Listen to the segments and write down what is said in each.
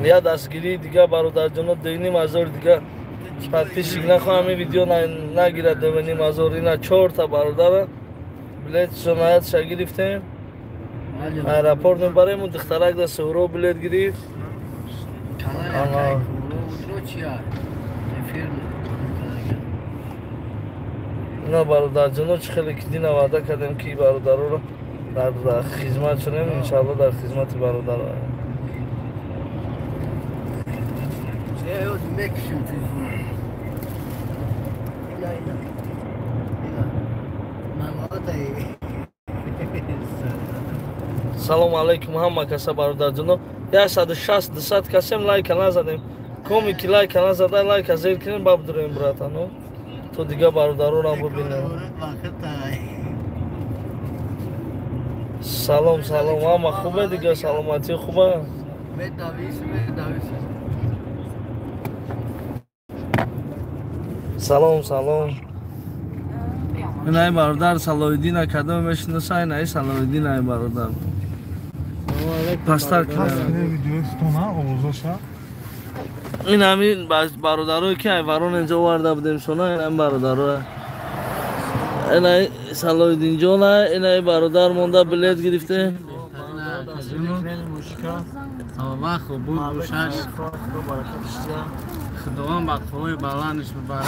یا دستگیری دیگه برادر جان دینیم هزار دیگه پتیشی نخواهم ویدیو نگیرد دوینیم هزار اینا 4 تا برادر بلیت جنایت شا گرفتیم ایرپورت میبریم و دخترک در سورو بلیت گرفت اینا برادر جانو چه خیلی کدین وعده کردیم که برادر رو در خدمت شدیم انشاءالله در خدمت برادر رو سلام علیکم همه کسا برادر جانو 160 کسیم لایک نزدیم کومی که لایک نزده لایک زیر کنیم بابداریم براتانو تو دیگه برادر رو ببینیم سلام همه خوبه دیگه سلامتی خوبه سلام این ای برادر صلاح‌الدین اکادمی میشناسه این ای صلاح‌الدین ای برادر پستر کنه این همین برادرهایی که ایواران اینجا ورده بودیم سونه این هم برادرها این ای صلاح‌الدین جان این ای برادر مونده بلیت گرفته خداوند بقای بلندش ببره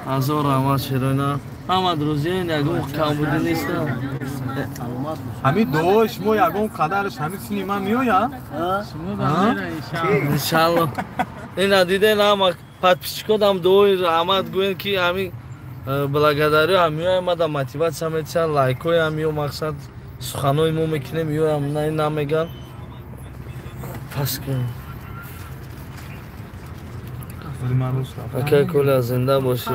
هزار رحمت شیرینه محمد روزی این یکم کم بودی نیست همین دوش ما یکم قدرش همین سینما میویا انشالله این دیده نه پد پیچکودم دوی رحمت گوین که همین بلگداری همیو ما در موتیواسیا میتیان لایکوی همیو مقصد سخنوی مو میکنه میو هم نه نمیگن پس کن اکه کلی زنده باشی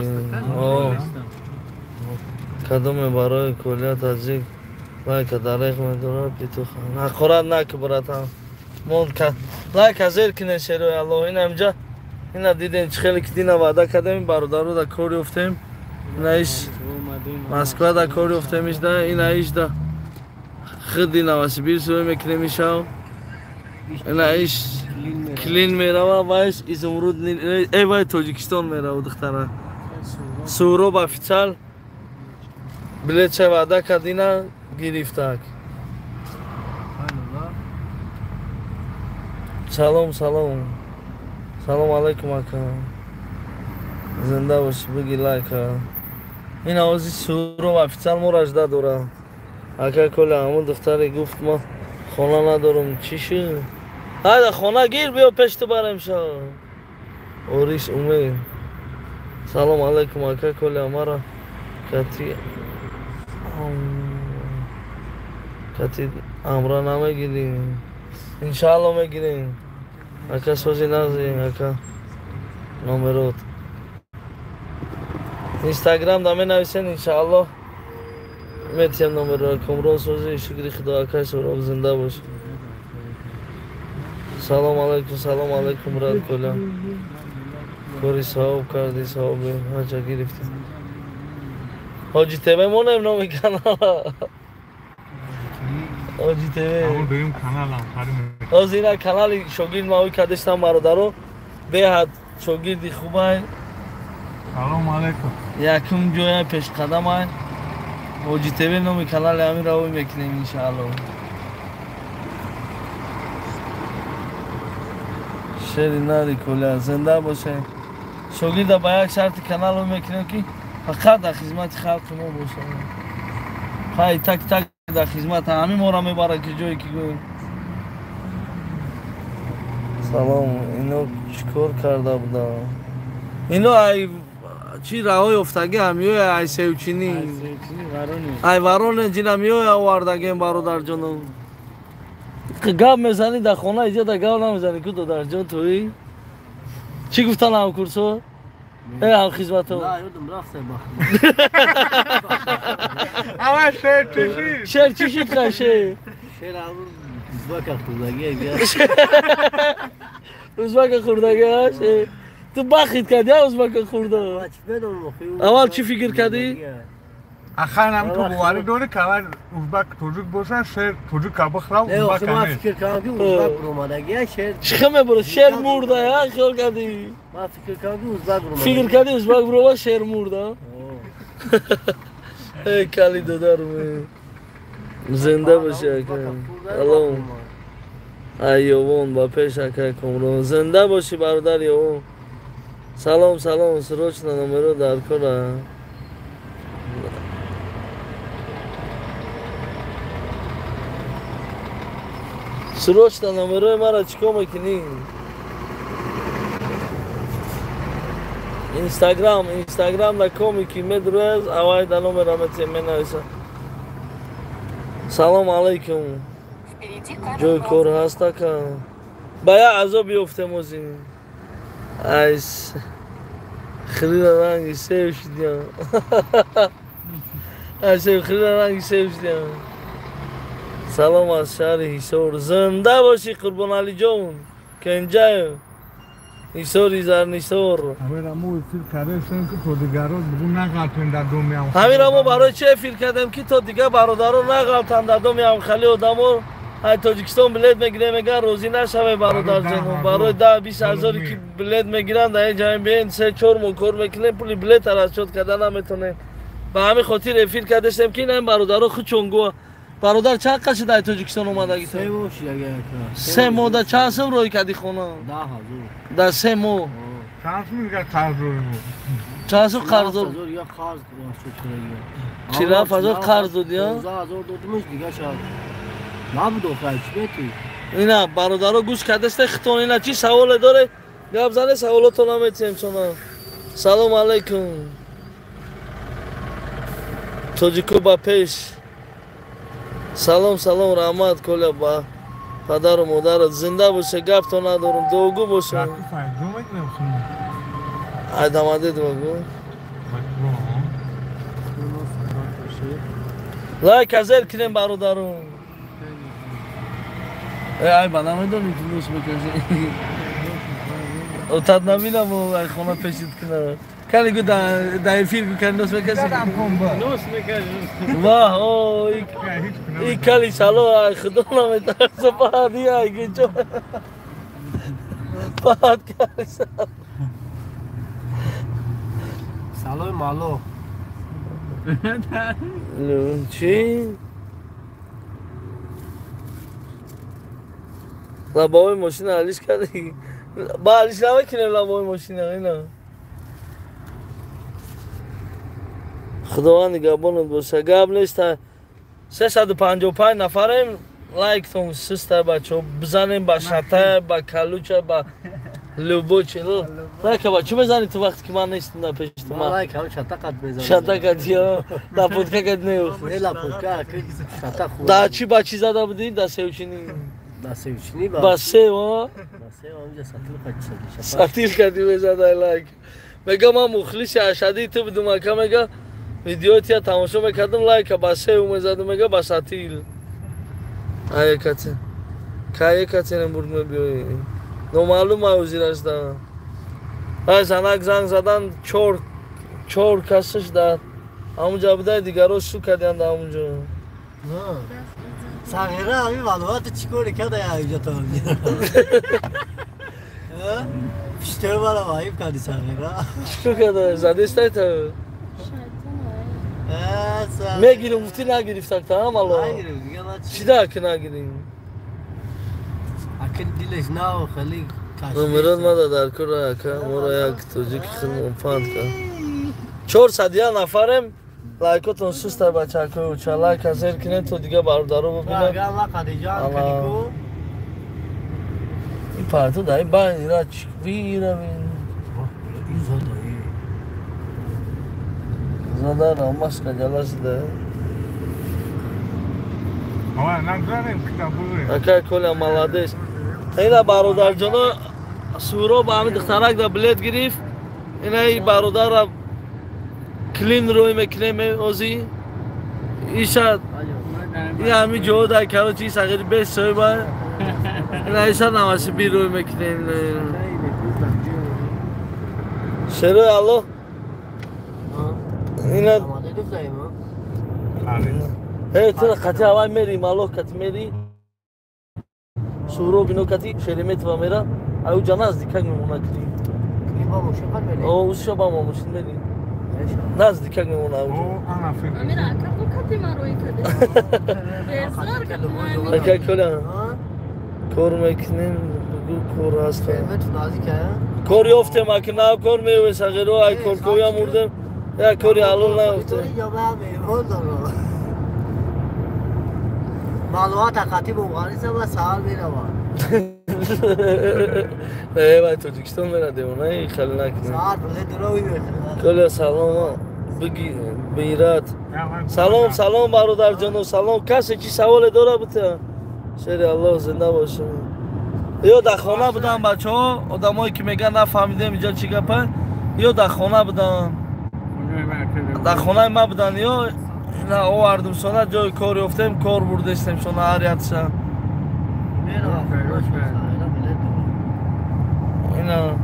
کدوم برای کلی تازیک لایک دریق میداره پیتو خان نخورد نکه براتم مون که لایک زیر کنه شروع الله این همجا این دیدین چه خیلی که دینا وعده کردیم برادر رو در کاری افتیم این ایش مسکو در کاری افتیم ایش ده این ایش ده خود دینا واسبیر سوی میکنیم ایشاو این ایش کلین میره و وایس ازمرود ای وای تاجیکستان میره و دختره سورو با فیچال بلیت چه وعده کردینا گرفتک سلام علیکم اکا زنده باشی بگی لایک این آوازی سورو و فیچال مرجده دوره اکا کل همون دختری گفت ما خانه ندارم چی شد؟ هایده خانه گیر بیا پشت برم شا اوریش امید سلام علیکم اکا کل همارا کتی امرا نمیگیریم انشاءالله میگیریم اکا سوزی نزدیم اکا نمرات اینستاگرام دامه نویسین انشاءالله میتیم نمرات کمران سوزی شکری خدا اکا سوراب زنده باش سلام علیکم راد کلا کوری صاحب کردی صاحب هجا گرفتیم حاجی تیوه مونم نامی کانال حاجی تیوه همون بریم کانال هم خریم از اینا کانال شوگیر ماوی کدشتم برادرو به حد شوگیردی خوبه سلام علیکم یکم جویا پیش قدم های حاجی تیوه نامی کانال همین روی میکنیم انشاءالله شیری ناری کلی زنده باشه شوگیر با یک شرط کانال رو میکنیم که فقط در خدمت خلق ما باشه خیلی تک در خدمت همین ما را میبره که جایی که گویم سلام اینو چکار کرده بوده اینو ای چی رهای افتگی همیو ای سیوچینی ای ورونه جین همیو آوردگیم برادر جانو گاب میزنی در خانه اینجا در گاب نمیزنی کدو در جان توی چی گفتن هم کرسو؟ هم خدمت ها نه یادم رفته با اما شیر چشید شیر چشید که شیر شیر همون ازباک خوردگی گیا ازباک خوردگی ها شیر تو بخید کردی ها ازباک خورده اول چی فکر کردی؟ آخر هم تو بواری دوره که اول ازبک توجیک باشن شهر توجیک که بخرم نه ازبک آخه من کنه فکر کردم که ازبک برآمدگی شهر چخمه برو شیر مرده یا خیال کردی من فکر کردم که ازبک برآمدگی فکر کردی ازبک برو شیر مرده ای کلی دادارم زنده باشه اکرم الان ایوان با پیش اکرم زنده باشی برادر یوان سلام سلام سروش نمرو در کره سروش نمرو مرا چیکار میکنی اینستاگرام نکومی که میدروز اوای دانو مرامتی منایسا سلام علیکم جوی کور هستا که باید عذاب بیفته موزین ایس خرید رنگی سیف شدیم ایسه خرید رنگی سیف شدیم سلام از شهر هیسور زنده باشی قربان علی جون که اینجا هیسور ایزار نیسور اول امو فیل کرده شن که تو دیگر رو بگو نقلتون در دومی هم همین امو برای چه فیل کردم که تو دیگه برادرو نقلتن در دومی هم خلی و دمو های تاجیکستان بلیت میگیره میگن روزی نشوه برادر جنون برای 10-20 هزاری که بلیت میگیرن در این جایی بین 3-4 مکر میکنه پولی بلیت را شد کردن نمیتونه به همین خاطر فیل کردشتم که این برادرو خود چونگو برادر چند قشه در تاجیکستان اومدگی تو؟ 3 ماه اگر 3 ماه در چند سم روی کردی خونه؟ 10,000 در 3 ماه چند میگه قرض رو بود چند سم قرض داد؟ 10,000 یا قرض شد چی رفت هزار قرض داد یا؟ 15,000 دادمش دیگه شد نبود آخرش بیتی اینا برادرها گوش کردست خطون اینا چی سوال داره؟ گپ زنه سوالاتو نمیتیم چونه سلام علیکم توجیکو با پیش سلام سلام رحمت کلا با پدر و مادرت زنده باشه گپ تو ندارم دوگو باشه رفتی فایدو میکنم ادامه دید بگو لایک ازر کنیم برادرم ای بنا میدونی که دوست بکشی اوتاد نبینم و ای خونه پیشید کنه کلی گو در فیلم کنی دوست بکشی نوست میکنی واه او ای کلی سالو ای خدا نمیتر سپاهدی ای گیچو پاهد کلی سالو سالوی مالو چی؟ لبای ماشین علیش کردی با علیش نمیکنیم لبای ماشین اینا خداوند نگهبانت باشه گپ نیست 355 نفریم لایک تون سیسته بچه بزنیم با شته با کلوچه با لوبوچ لایک بچه بزنی تو وقتی که من نیستم در پیش تو من لایک هم شتاقت میزنم شته یا در پودکه کد نیوخ نه لاپوکا که شتا خوب در چی بچی زده بودی؟ در سیوچینی ناسیوچنی با سه ها ناسه اونجا ساتل قد شد ساتیل کردی بزده لایک میگه من مخلص اشدی تو بدون مکه میگه ویدیو تیا تماشا میکردم لایک با سه او میزدم میگه با ساتیل آیا کتی که کتی نمورد میبیوی نامعلوم موزیر است های زنک زنگ زدن چور کسش در همونجا بوده دیگرش شو کردن در همونجا صغیره همی معلومات چی کاری کرده یا اینجا تا میگیرم پیشتر بالا وایب کردی صغیره شو کرده زده استه تو میگیری مفتی نگرفتن تا هم الله چی ده که نگیریم اکن دیلش ناو خلی نمرد مده در کره اکا مورا یک توجیک خیلی پاند کن 400 نفرم لایکاتون سوسته بچه که چه لایک ازیر کنه تو دیگه برادرو ببینم اگر ما قدیجان کنیکو این پرتو دایی بانی را چی بیرم این زده را مشکل جلس ده آه نگذاریم کتابوی اکای کلی ملادش اینا برادر جانا سورو با همین دخترک دا بلیت گرفت اینا این برادر را کلین روی میکنه اوزی ایشاد این همین جو در کراچی ساقیری بیش سوی باید این ایشاد نماسی بی روی میکنه شروع الله اینا ترى قطع هواي مری مالو کت مری سورو بینو کتی شریمت و میرا او جناز دیکن میمونه کلی کلیما مشکل میری او اوشا با ما مشکل مری ناز دیکن میمونه او امیر اکرد کتی ما روی کده بزار کتی اکا کلا کور میکنیم بگو کور هستم تو نازی که کور یافته مکنه کور میوه سغیرو ای کور کویا مردم یا کوری علول نیفته یا به میمون دارو معلومات حقیقی بوغانیست و سوال میروم ای باید توجیکستان میره دیونه خیلی نکنه سوال بله دروی میکنه کلا سلام بگی بیرات سلام برادر جانو سلام کسی چی سوال داره بته شری الله زنده باشه یا در خانه بودن بچه ها آدمایی که میگن نفهمیدم اینجا چی گپه یا در خانه بودن در خانه ما بودن یا اینا آوردم سانه جای کار یافتیم کار بردستیم سانه هریتشن اینا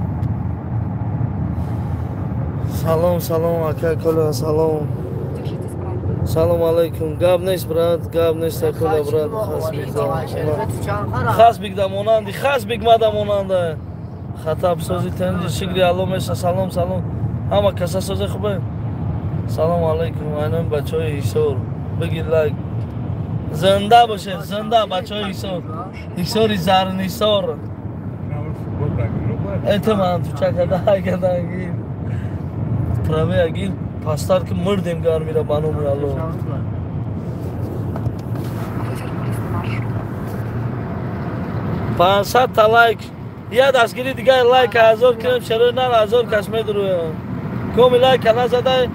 سلام اکا کلا سلام علیکم گاب نیست براد گاب نیست کلا براد خاص بیگ داموناندی خاص بیگ ما دامونانده خطاب سازی تنجی شکری الله میشه سلام همه کسا سازی خوبه سلام علیکم اینم بچه های ایسور بگید لایک زنده باشه زنده بچه های ایسوری زرن ایسور اعتماد تو چکده اگه پراوی اگه پاستار که مردیم گار میره بانو مرالو 500 تا لایک یه دستگیری دیگه لایک 1000 کنیم شروع نه 1000 کس میدروه کومی لایک نزده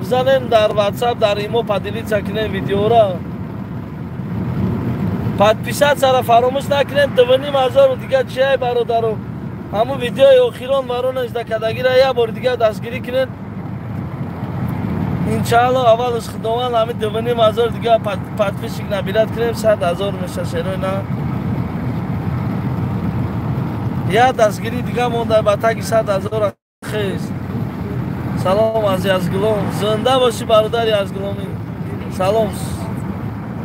بزنین در واتساپ در ایمو پدیلیت سکنین ویدیو را پادپیسات سر فراموش نکنین 2500 دیگه چیه برادرو همون ویدیوی اخیران وارون از دکدگی را یه بار دیگه دستگیری کنین انشاءالله اول از خداوند همین 2500 دیگه پادپیس نبیلت کنیم 100,000 میشه شروع نه یه دستگیری دیگه مونده با تاکی 100,000 خیز سلام از یزگلوم زنده باشی برادر یزگلومی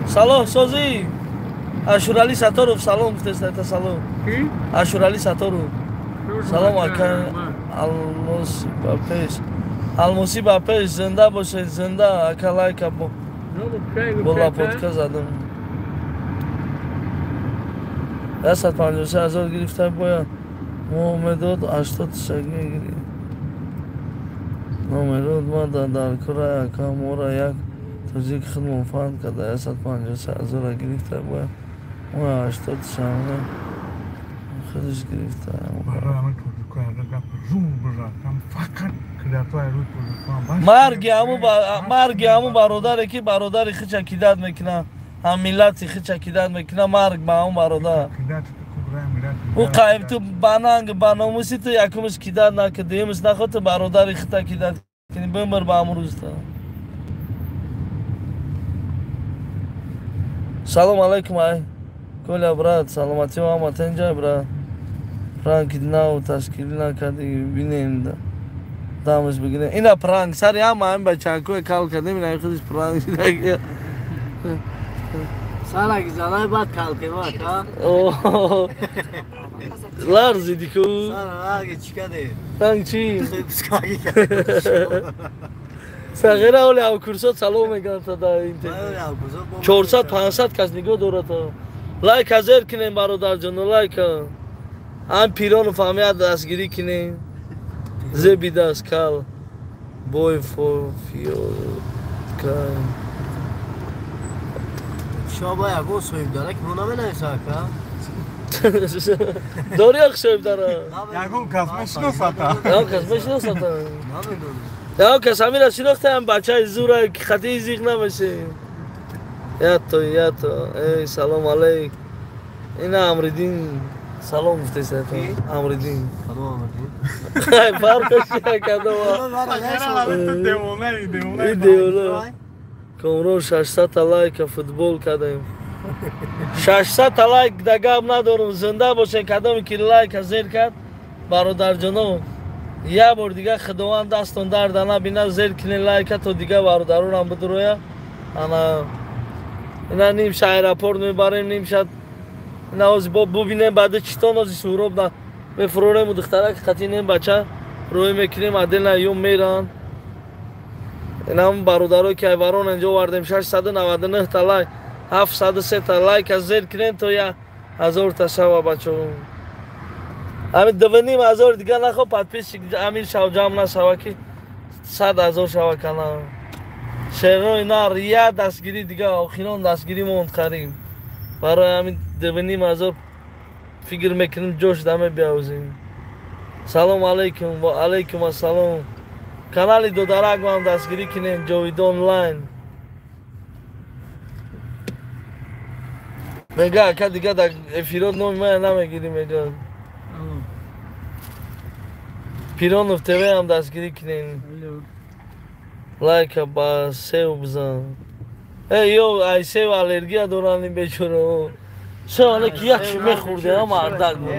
سلام سوزی اشورالی ستاروف سلام گفتست سلام اشورالی ستاروف سلام اکا الموسی با پیش زنده باشه زنده اکا لایک بالا پودکا زدم 153,000 گرفته باید مداد 80 شگی گرفت نامرود ما در کره اکا مورا یک توجیه خدمون فاند کرده 153,000 گرفته باید ما 80 شامنه خودش گرفته مرگی همون برادره که برادر خیچ اکیدت میکنه هم ملت خیچ اکیدت میکنه مرگ با همون برادر او قایب تو بانانگ باناموسی تو یکمش کیدت نکه دیمش نخواد تو برادر خیچ اکیدت کنی بمر با امروز تا سلام علیکم ای کلا براد سلامتی و آمد اینجا براد پرانک ناو تشکیلی نکردی بینیم دامش بگیریم اینا پرانک سری هم با چاکوی کال کردیم اینا خودش پرانک دیگه سال اگه زنای باید کال کنیم ها لرزی دیکو سال اگه چی کده پرانک چی؟ بسکایی کده سغیره اولی او کرسات سلام میگن تا دا اینترنت 400 500 کس نگاه داره تا لایک هزار کنیم برادر جانو لایک هم پیران فهمیت دستگیری کنیم زبی دست کل بوی فور فیور کن شما باید اگه سویم داره که مونامه نیسا که داری اخ سویم داره یکون کس میشناستا یا کس میشناستا یا کس همین را شناخته هم بچه های زوره که خطی زیغ نمیشه یا تو ای سلام علیک این امریدین سلام گفته سه تا امریدین خیلی فرقش چیه کده این دیونه کمرو 600 تا لایک فوتبال کدیم 600 تا لایک دگم ندارم زنده باشه کدام که لایک زیر کرد برادر جانو یه بار دیگه خداوند دستون درد نبینه زیر کنی لایک تو دیگه برادرون هم بدرویا انا اینا نیم شب ایرپورت میبریم نیم شب اینا از ببینیم بعد چطور از سوروب نه میفروریم و دخترک خطی نیم بچه روی میکنیم عدل نیوم میرن اینا هم برادرها که ایواران اینجا وردیم 699 تا لایک 703 تا لایک از زیر کنیم تا 1000 تا شو بچه همین دوونیم 1000 دیگه نخواه پادپیش همین شو جمع نشوه که 100,000 شوه کنه شهرها اینا ریا دستگیری دیگه آخران دستگیری ما منتخریم برای همین دوونیم 1000 فکر میکنیم جوش دمه بیاوزیم سلام علیکم و علیکم السلام کانالی دو درک ما هم دستگیری کنیم جاوید آنلاین میگه که دیگه در افیراد نومی ما نمیگیری میگه پیرانوف تیوی هم دستگیری کنیم لایک با سیو بزن یو ای سیو الرژی دارن این بیچاره سیو الکی یکشی میخورده اما اردک بود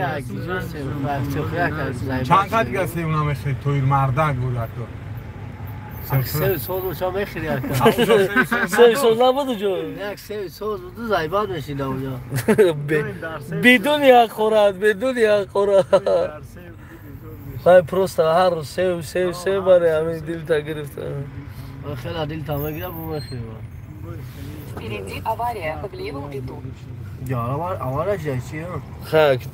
چند قد دیگه سیو نمیخوید توی مردک بود سیو سوز شما میخیری سیو سوز نبود جو یک سیو سوز بود زایباد میشید اونجا بدون یک خورد بدون یک خورد خواهی پروست هر روز سیو باره همین دل تا گرفته خیلی دل تا بگیره بو میخیری Впереди авария в левом ряду. جانوار آوارش چیه؟ خواهی که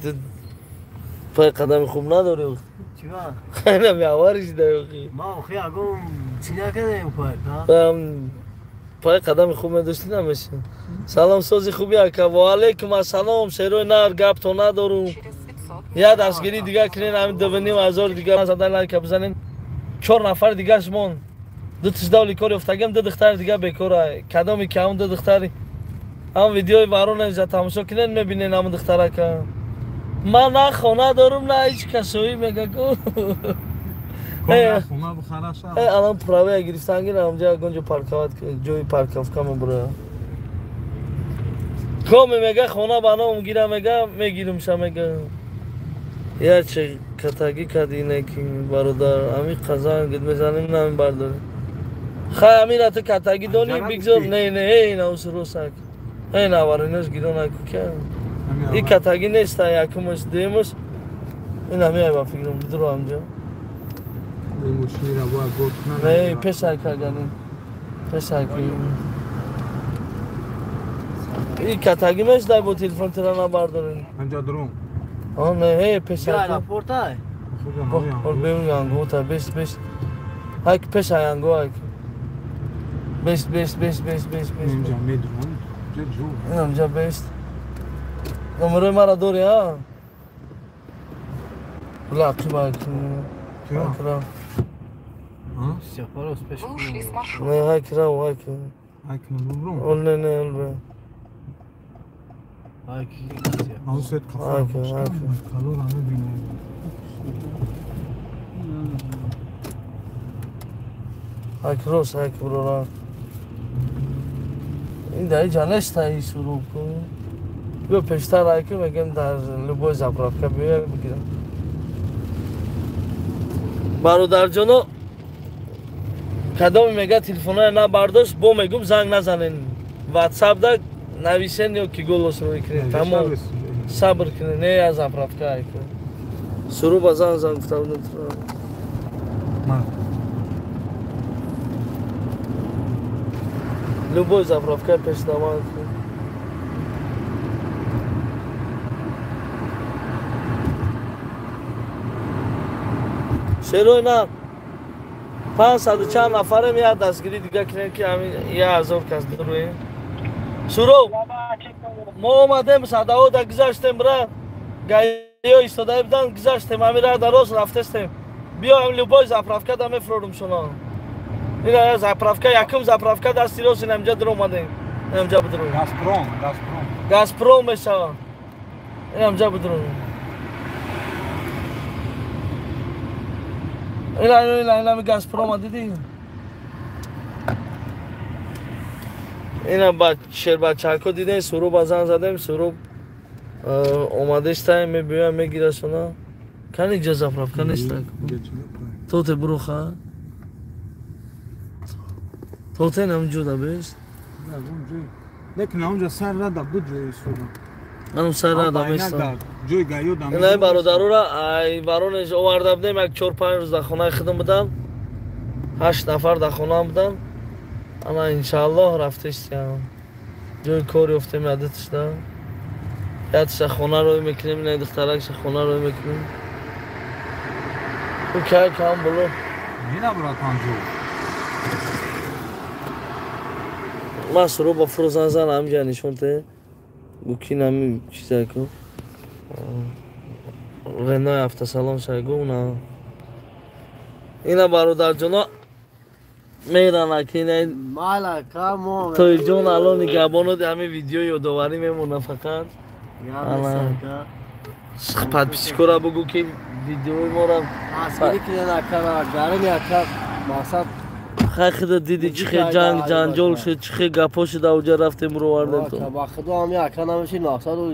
پای قدم خوب نداره چیه؟ خیلی همی آوارش داره ما خیلی اگم چی نکردیم خواهد پای قدم خوب نداشتی نمیشه سلام سازی خوبی اکا و علیکم السلام شیروی نار گپ تو ندارم یا دستگیری دیگه کنین همین دوونیم 1000 دیگه زدن لایک بزنین 4 نفر دیگه شمون دو تیز دولی کاری افتگیم دو دختر دیگه بکاره کدامی که همون دو دختری هم ویدیوی بارون اینجا تماشا کنین میبینین همون دختره که من نه خونه دارم نه هیچ کسوی میگه کو خونه بخره شد الان پراوی گرفتن گیرم اونجا گنجو پارکوات جوی پارکاف کم برای کمی میگه خونه بنا میگیرم میگیرم شم میگه یا چه کتاگی کردی اینه که برادر امی قضا گد میزنیم نمی برداریم خواهی امی را تو کتاگی دونی بگذار نه این اوس روسک این آورینش گیرون اکو که این کتاگی نیست یکمش دیمش این همی های با فکرم بدرو همجا مشنی را باید گفت نه پسر کردنیم پسر کردنیم این کتاگی نیست در با تلفن ترا نبرداریم اینجا درون آه نه پسر یا کردنیم راپورت های اور بیرون یانگو تا بیست هک پیش یانگو هک بیست اینجا میدونم این همجا بیست نمره مرا دوری ها بلا کی باید کیا؟ سپاروس پیش Вы ушли с маршрута. نه هک رو هک اکنون درون اول نه اول به آن سید کفر هک کلو را نبینه هک روز هک برو این دایی جانش تایی شروع کن بیا پیشتر هکی میگم در لبوی زبرافکه بیا بگیرم برادر جانو کدام میگه تلفنای نبرداشت با میگم زنگ نزنین واتساپ دا نویسین یا کی گلوس رو کنین تمام صبر کنین نه از زبرافکه هکی شروع با زنگ گفتم لبوی زبرافکه پیشنهاد کن شروع نه 500 چند نفره میاد دستگیری دیگه کنیم که همین 1000 کس درویم شروع ما اومدیم صداو دا گذاشتیم برا گایو ایستاده بودن گذاشتیم همین را در راست رفتستیم بیا هم لبای زپرافکه دا میفرورم شما این زپرافکه یکم زپرافکه دستی راست این همجا در اومدیم این همجا بدرویم گازپروم میشه این همجا بدرویم اینا گازپروم دیدی اینا با شیر بچه‌ها دیدن سرو بازن زدیم سرو اومده است میبینم میگیره شما کنی جزاف رفت کنیست تو ته برو خواه تو ته نم جودا بیست لیکن اونجا سر رد بود جوی سودم منم سر ندم ایستم جوی گایودم اینای برادرو را ای برونش آورده بودیم یک 4-5 روز در خانه خودم بودم 8 نفر در خانه بودن انا انشالله رفتش جوی کاری افتیم یادتش دارم یادش خانه روی میکنیم نه دخترکش خانه روی میکنیم او که کام بلو اینا براتان جو ما سرو با فروزان زن همجا نشونته بوکین همی چیزایی که رنای هفته سلام شایگو اونا اینا برادر جونا میرن اکی اینه مالا کامو توی جون الان نگهبانو دی همه ویدیو یادواری میمونه فقط پد پیشکورا بگو که ویدیوی ما را اسکری که نکرد گرم یکر مقصد خیلی دیدی چخی جنجال شد چخی گپا شد اوجا رفتیم رو وردیم تو با خدا هم یکر نمیشه نقصد و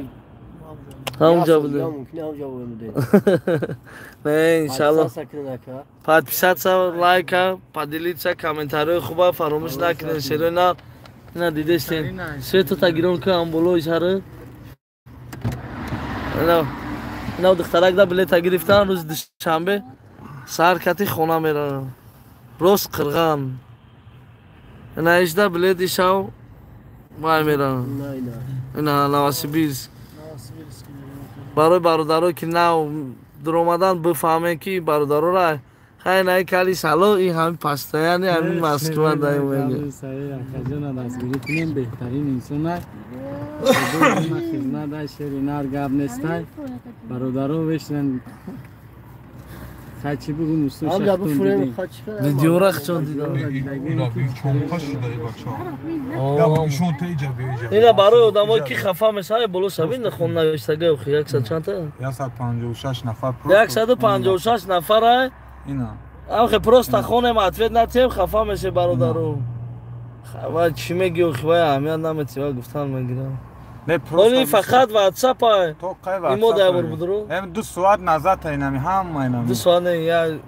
همونجا بودیم ممکنه همونجا بودیم نه انشالله سکر نکرد پد پیشت سا لایک ها پدیلیت سا کامنتاری خوبه فراموش نکنین شروع نه دیده استین سه تا تگیرون که هم بلو اشاره اینا دخترک دا بلیت گرفتن روز دوشنبه سر کتی خونه میرن روز قرغان اینا ایشده بلیت شو مای میرن اینا نواسیبیز برای برادرها که نو در اومدن بفهمه که برادرها را خیلی نه کلی سالو این همین پسته یعنی همین مسکوه دایی میگه جان دستگیری کنیم بهترین انسان است خدمت داشت شرینار گاب نستای برادرها بشنن خچی بگو مستو شختون دیدیم ویدیو را خچون دیدم اینا برای آدمایی که خفه میشن بلو شبین خون نوشتگی و خیلی 100 چند تا 156 نفر 156 نفر اینا آخه پروست خونه ماتوید نتیم خفه میشه برادرو خب چی میگی و خیلی اهمیت نمیتیه گفتن میگیرم ولی فقط واتساپ های تو قای این مو دایبر بودرو هم 2 ساعت نزد اینمی هم اینمی 2 ساعت نه یا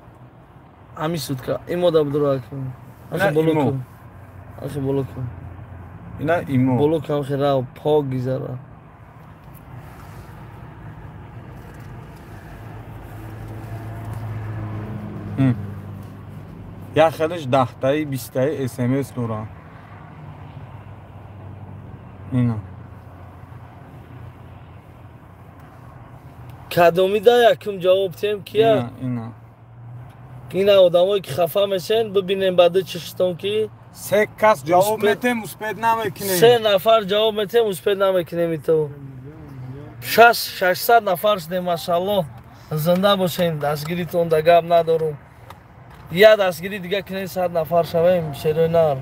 همی سود که این مو دایبر بودرو اکن اخی بلو کن اخی بلو کن اینا ایمو بلو کن اخی را پاک گیزاره یا خیلیش 10 تایی 20 تایی اس ام اس دوران اینا کدومی دا یکم جواب تیم کیا اینا آدمایی که خفه میشن ببینیم بعد چشتون که 3 کس جواب میتیم مثبت نمیکنیم 3 نفر جواب میتیم مثبت نمیکنیم تو 600 نفر شدیم ماشاءالله زنده باشین دستگیریتون دگاب ندارم یا دستگیری دیگه کنین 100 نفر شویم شروع نار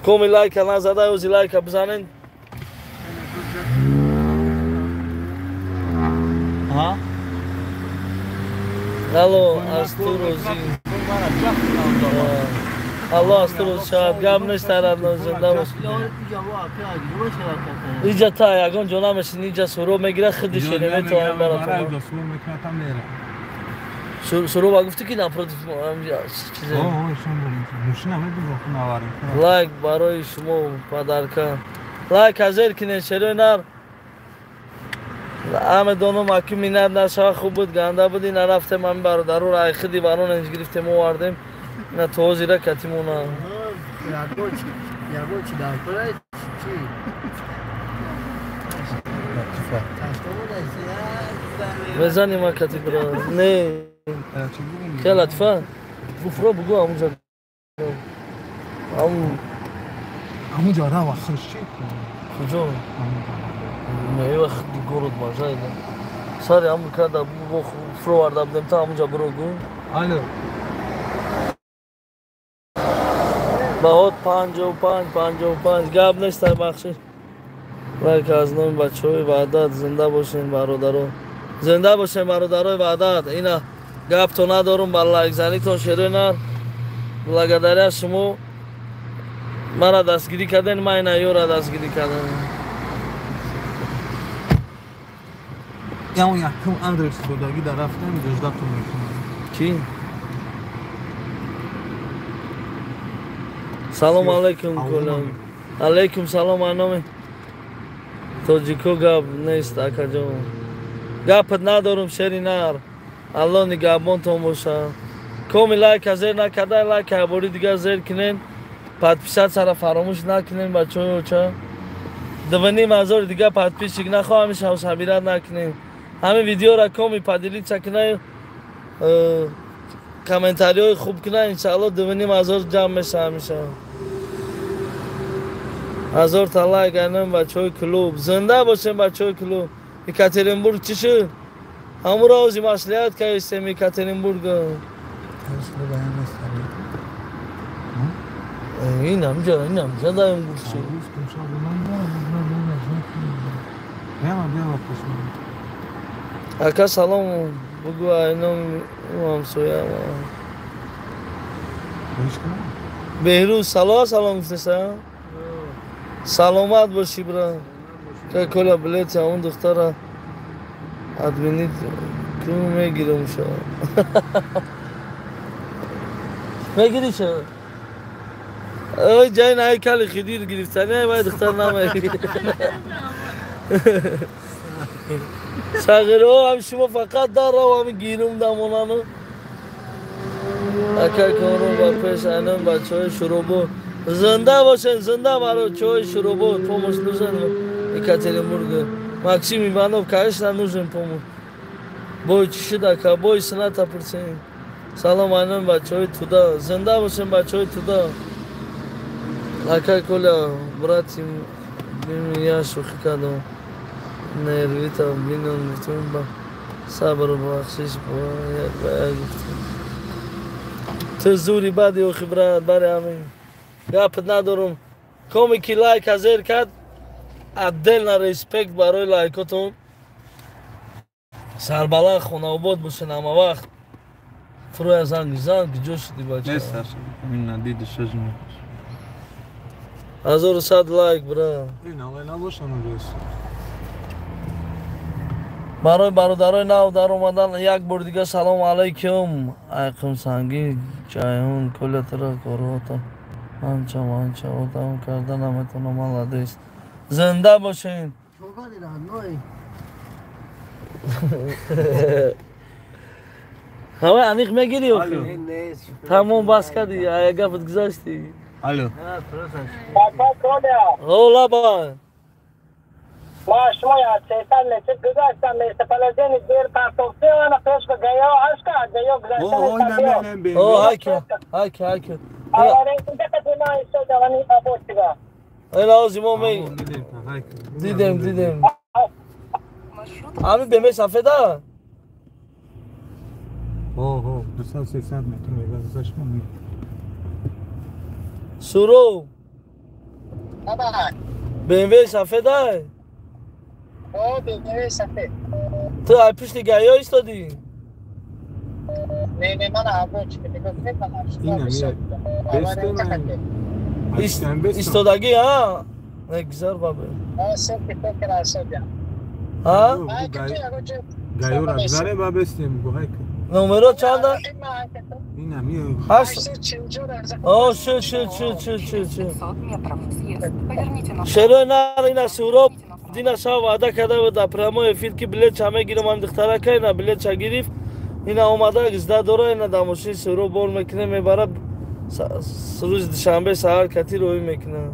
کومی لایک نزده اوزی لایک بزنین ها الو از تو روزی الله از تو روز شاید گم نشترد زنده باش اینجا تا یکان جونا میشین اینجا سرو میگیره خودی شنیمه تو این براتون سرو با گفتی که نپرد چیزه لایک برای شما پدرکن لایک حاضر کنین شروع نر همه دونو مکی مینت نشه خوب بود گنده بودی نرفتیم همین برادرو را خودی بران انج گرفتیم و وردیم اینا توزی را کتیم اونا یارگو چی دار کنه چی؟ بزنیم ها کتی برا نه که لطفا بفرا بگو همونجا همونجا را وقتش چی؟ کجا؟ نه وقت گورد ماجای ده ساری همون که دا فرو ورده بودیم تا همونجا برو گو الو باید 55 گاب نشتر بخشی لایک از نوم بچه های وعدت زنده باشین برادرو زنده باشین برادرای وعدت اینا گاب تو ندارم بر لایک زنی تون شروع نر بلگرداری از شما مرا دستگیری کردن من اینا یو را دستگیری کردن یا اون یکم ادرس دادگی در رفتم دجدتون میکنم کی؟ سلام علیکم کلا علیکم سلام انام توجیکو گاب نیست اکا جان گپت ندارم شری نر الله نگهبان تو باشه کمی لایک از زیر نکرده لایک باری دیگه زیر کنین پادپیشات سر فراموش نکنین بچه های اوچه 2,500 دیگه پادپیش نخواه همیشه حوص حبیرت نکنین همین ویدیو را کمی پادیلی چکنه کامنتاری های خوب کنه انشاءالله 2,500 جمع میشه همیشه 1000 تا لایک انم بچه های کلوب زنده باشین بچه های کلوب یکاترینبورگ چی شد؟ همون روزی مسئولیت که استیم یکاترینبورگ این همجا دایم بود شد اکا سلام بگو اینم همسویا بهروز سلام گفتشم سلامت باشی برا که کلا بلیت اون دختر ادمینید که میگیرم شو میگیری شو اوی جای نهی کلی خیدیر گرفتنی های باید دختر نمیگیری شاگره هم شما فقط در رو همین گیرم دمونانو اکر کنم با پیش اینم بچه های شروبو زنده باشن زنده برای چای شروبو پومش نوزن یکاترینبورگ ماکسیم ایوانوف конечно нужен помощь бой چی شده که бой سنتا پرسین سلام اینم بچه های تودا زنده باشن بچه های تودا اکر کلا براتیم بیم یا شوخی کدام نرویتا بینم گفتم با صبر و بخشش باید گفتم تو زوری بعدی و خبرت برای همین گپت ندارم کمی که لایک حضر کرد دل نه ریسپکت برای لایکاتون سربلند خونه آباد باشن همه وقت فروی زنگ جوش شدی بچه نیست این ندیده شجمه 1100 لایک برا این آقای نباشن و بیست برای برادرای نو در اومدن یک بار دیگه سلام علیکم ایقم سنگی جایون کل طرح کاروتا منچه اوتام کردن همتون مالده است زنده باشین همه انیق میگیری اوکی تمام بس کردی گفت گذاشتی الو اولا با ما شما یا سیستان نشد گذاشتم استفاده دیر پاسوفتی و انا پیش به گیا اشکا گیا گذاشتم هاکی آره اینجا قدیما ایسو جوانی آبوستی با این آزیمو می دیدم همین به صفحه ده اوه 200 متر میگذاشت من سورو بابا BMW صفحه ده او BMW صفحه تو ای پیش نگاهی ایستادی نه من آبوچ که این ایستادگی ها نگذار بابا سر که فکر آسوده ها گایو را بزاره با بستیم گوهای که نمرو چنده این همیه شروع نار اینا سوروب دینا شا وعده کرده بود اپرامو افید که بلیت چه میگیرم هم دختره که اینا بلیت چه گرفت اینا اومده گزده دوره اینا دموشی سوروب بول میکنه میبره روز دوشنبه سهر کتی روی میکنه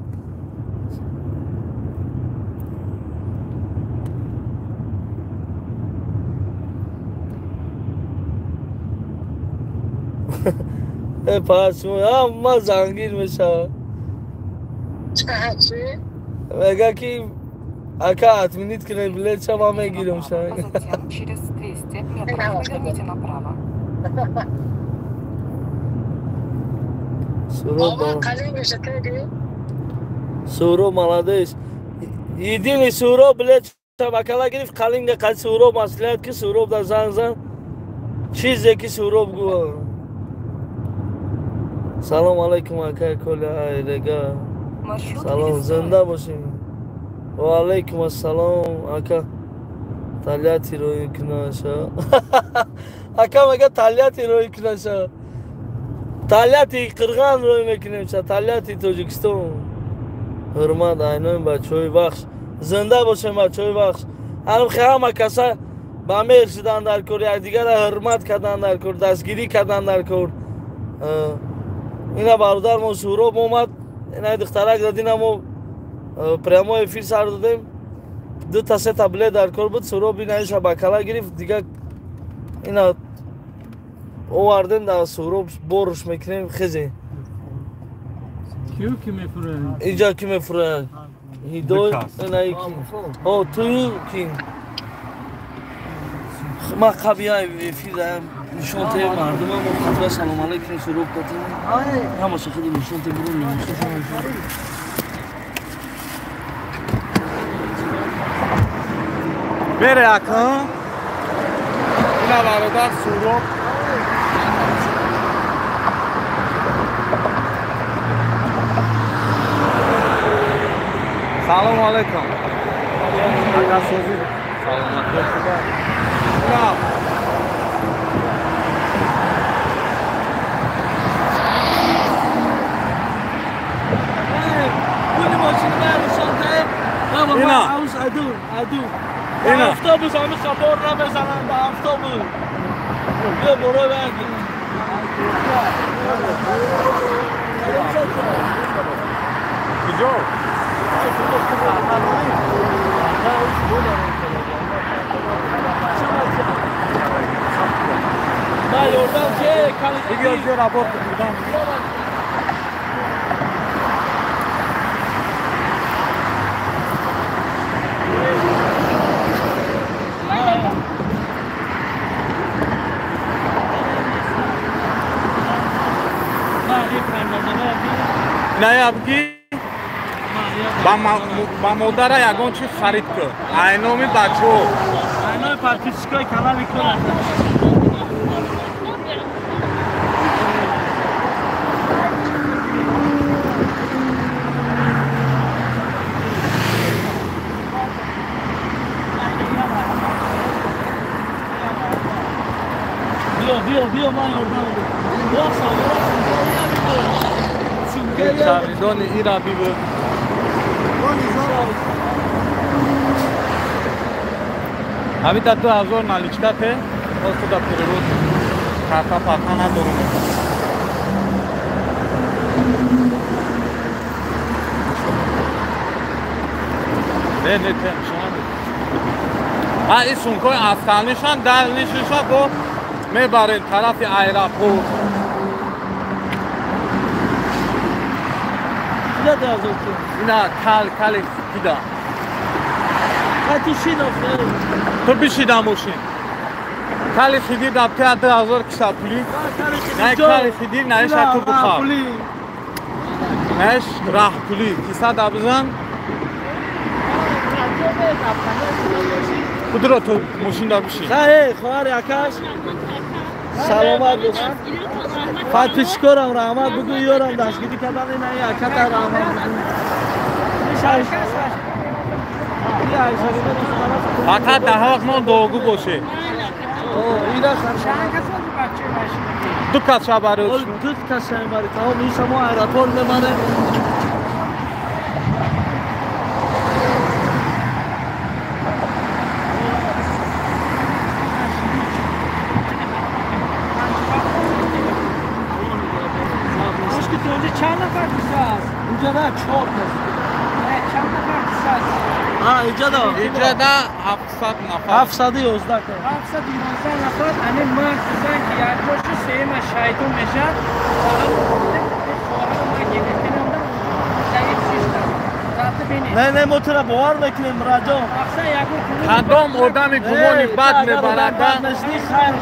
پس ما زنگیر میشه میگه که اکا اتمینیت کنه بلیت شما میگیرم شما سورو молодец единый سورو بلیت شما کلا گرفت قلینگ قد سورو مسئولیت که سورو در زن چیزی که سورو بگو سلام علیکم اکا کل ایرگا سلام زنده باشین و علیکم السلام اکا تالیاتی روی کناشا اکا مگه تالیاتی روی کناشا Talyati Qirg'in ro'y mekinim, Talyati Tojikiston. Hurmat aynan bachoi baxsh. Zinda bo'lsin bachoi baxsh. Hamma kasa ba mersidan dar ko'r, yakdigar hurmat kadan dar ko'r, dastgiri kadan dar ko'r. Ina barodarmo Surob omad, ina дихтарак дадинамо прямо эфир сар додем. 2 та 3 таблет дар кор буд, Суроб ина шабакала гирифт, дига ина овардем да Суроб борш мекунем хизе. Киё ки мефурад? Иҷа ки мефурад? Ҳидой ина ики. О, ту ки. Ма қабия эфир даям нишон те мардумам хатра салом алейкум Суроб дадем. Ҳамаша худи нишон те бурун нишон. بره اکن اینا برادر سوراب سلام علیکم اکا سوزی سلام علیکم Kuli mashina bari nishon te. Ina. Adu. Ina. Avtobus hami khabor nabezanan ba avtobus. Bia boro bagi. کجا؟ Ma yordan ke دیگه از یه رابط بودم نه بگی با مادر یگان چی خرید که اینامی بچه ها اینای پرکیشکای کلا میکنن بیا من یردم شهریدان ایرا بیبه همین تا 2000 نالیچکا ته باز تو دا پرورود کارتا پاکا ندارم نه ته شما ها این سونکای افغانیشان در نیششا با میبرین طرف ایراپورت نه دازو اینا کل کیدا تو شیدم تو بشیدم ماشین کل خیدی دبته 2000 کسا پولی نه کل خیدی نهش تو بخواب نهش راه پولی کسا دبزن کدرا تو ماشین دا بشین خیلی خوار یکاش سلامت باشم فتشکرم رحمت بگو یارم دستگیری کردن این یکت رحمت فقط ده وقت ما دوگو باشه دو کس شب برای دو کس شب برای تمام این شما ایراپورت بمانه اینجا نه 4 اینجا دا 700 نفر 711 711 نفر همین من سوزن که یک باشو سه ما شایدون میشه نه موتر باور میکنیم راجع کدام آدمی گمانی بد میبرد نزدیک خیر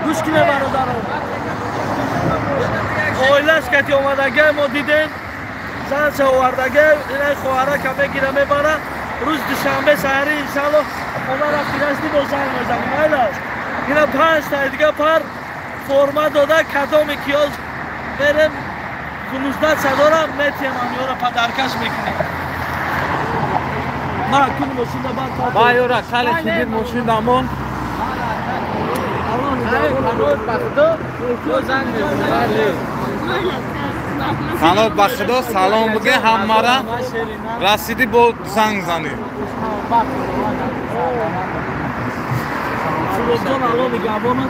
گوش کنه برادرم اویلش که اومدگه ما دیدیم زنش آوردگه اینای خواهره که بگیره میبره روز دوشنبه سحری انشالله اونا را پیرستی با زنگ میزنیم ایلش اینا 5 تا دیگه پر فرما داده کدام کیاز بریم 15 صدارم میتیم هم یورا پدرکش میکنیم ما کنی ماشین دا بعد با یورا کل خیدیر ماشین دامون قنات بخدا تو زنگ میزنه قنات بخدا سلام بگه همه را رسیدی با زنگ زنی سلطان الان نگهبانات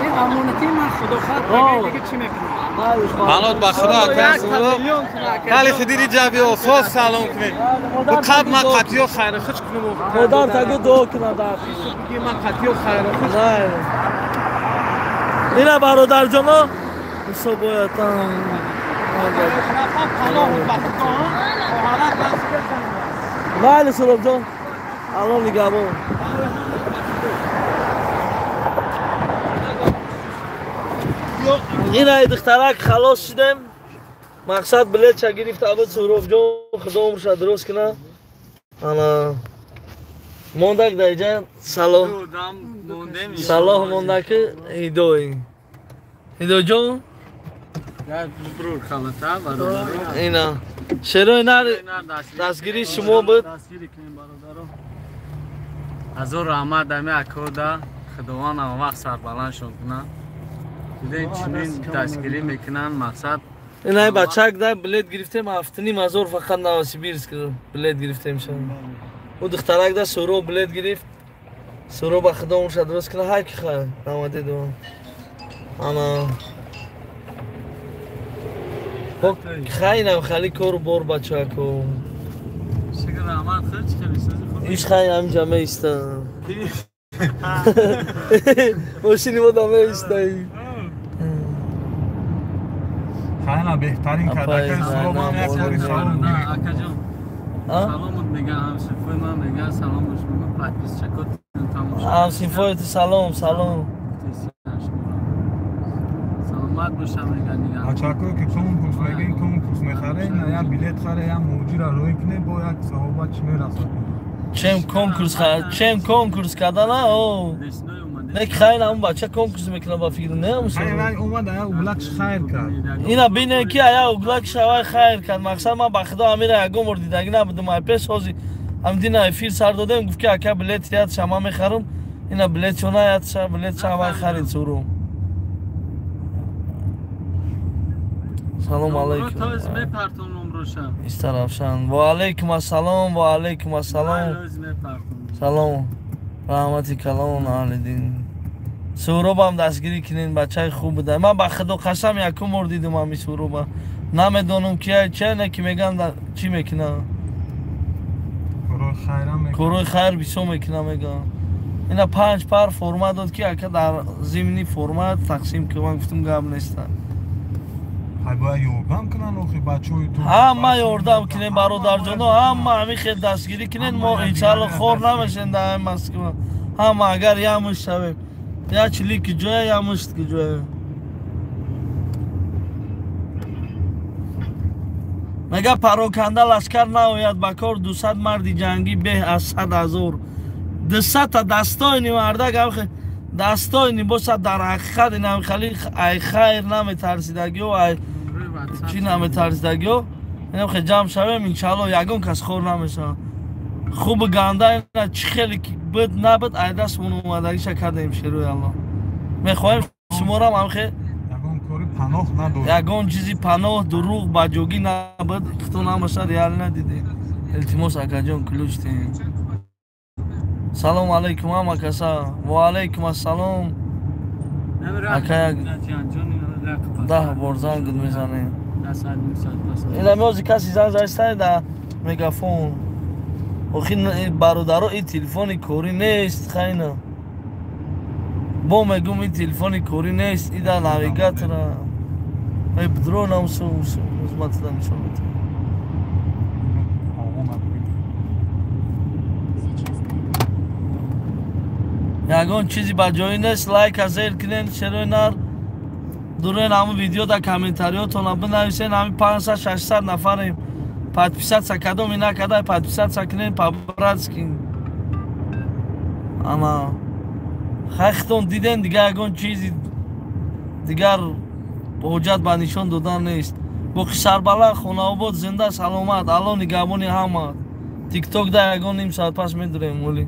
این امانتی من خدا خواهد دیگه چی میکنم قنات بخدا کلی خدیری جوی اساس سلام کنی و قبل من قطعی و خیر خوش کنم مادر تگو دعا کنم در بگی من قطعی و خیر خوش اینا برادر جانا ایسا بایدن بله سلام جان الان نگهبان اینا دخترک خلاص شدیم مقصد بلیت چه گرفت عبد سهراب جان خدا عمرش درست کنه انا موندک در اینجا صلاح مونده که ایدو جان برور خالتا برادر اینا شروع نر دستگیری شما بود دستگیری کنیم برادر از او رحمت دمی اکودا خداوند هم وقت سربلند شد کنن دیدین چنین دستگیری میکنن مقصد اینا بچه در بلیت گرفتیم هفتنیم هزار فقط نواسی بیرز کرد بلیت گرفتیم شد او دخترک در سورو بلیت گرفت سورو با خدا اونش درست کنه هر کی خواهد نماده دو اما خیلی نم خیلی کار بار بچه ها کن شکر رحمت خیلی چی ایش خیلی هم جمعه ایستن ماشینی ما دمه ایستایی خیلی بهترین کدکن سلام یک باری سلام میگه اکا جان سلامت میگه همسیفای من میگه سلامش میگه پاکیز چکت همسیفای تو سلام سلامت باشم میگه اچاکو که کنکورس میگین کنکورس میخره یا بلیت خره یا موجی را روی کنه با یک صحبت چی میرسه چم کنکورس خرد چم کنکورس کردن او یک خیلی همون بچه کنکورس میکنه با فکر نمیشه خیلی اومد یا اوگلکش خیر کرد اینا بینه که یا اوگلکش شوای خیر کرد مقصد من با خدا امیر یگو مردید اگه نبودم ای پیش سازی هم دینا فیل سر دادم گفت که اکا بلیت یاد شما میخرم اینا بلیت چونه یاد شما بلیت شما خرید سورو سلام علیکم تا از میپرتون نمروشم از طرفشان و علیکم السلام و علیکم السلام سلام رحمتی کلام نالیدین سورو با هم دستگیری کنین بچه خوب بوده من با خدا قسم یکم مردیدم همی سورو با نمیدونم که چه نه که میگن چی میکنه کروی خیر بیسو میکنه میگن اینا 5 پر فرمت داد که اکا در زمینی فرمت تقسیم که من گفتم گم نیستن باید یوردم کنن اوخی بچه های تو همه یوردم کنین برادر جانو همه همی خیلی دستگیری کنین ما انشاءالله خور نمیشن در همه مسکن همه اگر یا مشت شویم یا چلی که جوه یا مشت که جوه مگه پروکنده لشکر ناوید بکار 200 مردی جنگی به از 100,000 200 تا دستای مرده که دستای نباشد در حقیقت این خیلی ای خیر نمیترسیدگی و ای چی نمیترسیدگی و این خیلی جمع شویم انشاءالله یکون کس خور نمیشه خوب گنده اینا چی خیلی بد نبد ای دست مون اومدگیش کردیم شروع الله میخوایم شما را هم خیلی یکون چیزی پناه دروغ بجوگی نبد اختو نمیشه ریال ندیده التماس اکا جان کلوچ تیم سلام علیکم اما کسا و علیکم السلام اکا یک 10 بار زنگ میزنه اینا موزی کسی زنگ زنگ در میگافون اخی برادرها این تلفن کوری نیست خیلی با میگم این تلفن کوری نیست این در نویگت را ای بدرون هم سو مزمت دم شد یگان چیزی با جایی نیست لایک از زیر کنین شروع نر دورین همون ویدیو در کامنتاریاتون بنویسین همین 500-600 نفریم پادپیسات سکدم اینا کدای پادپیسات سکنین پابرز کن اما خیختون دیدن دیگه یگان چیزی دیگر حجت با نشان دادن نیست با سربلند خونه بود زنده سلامت الان نگهبانی همه تیک توک در یگان نیم ساعت پس میداریم ولی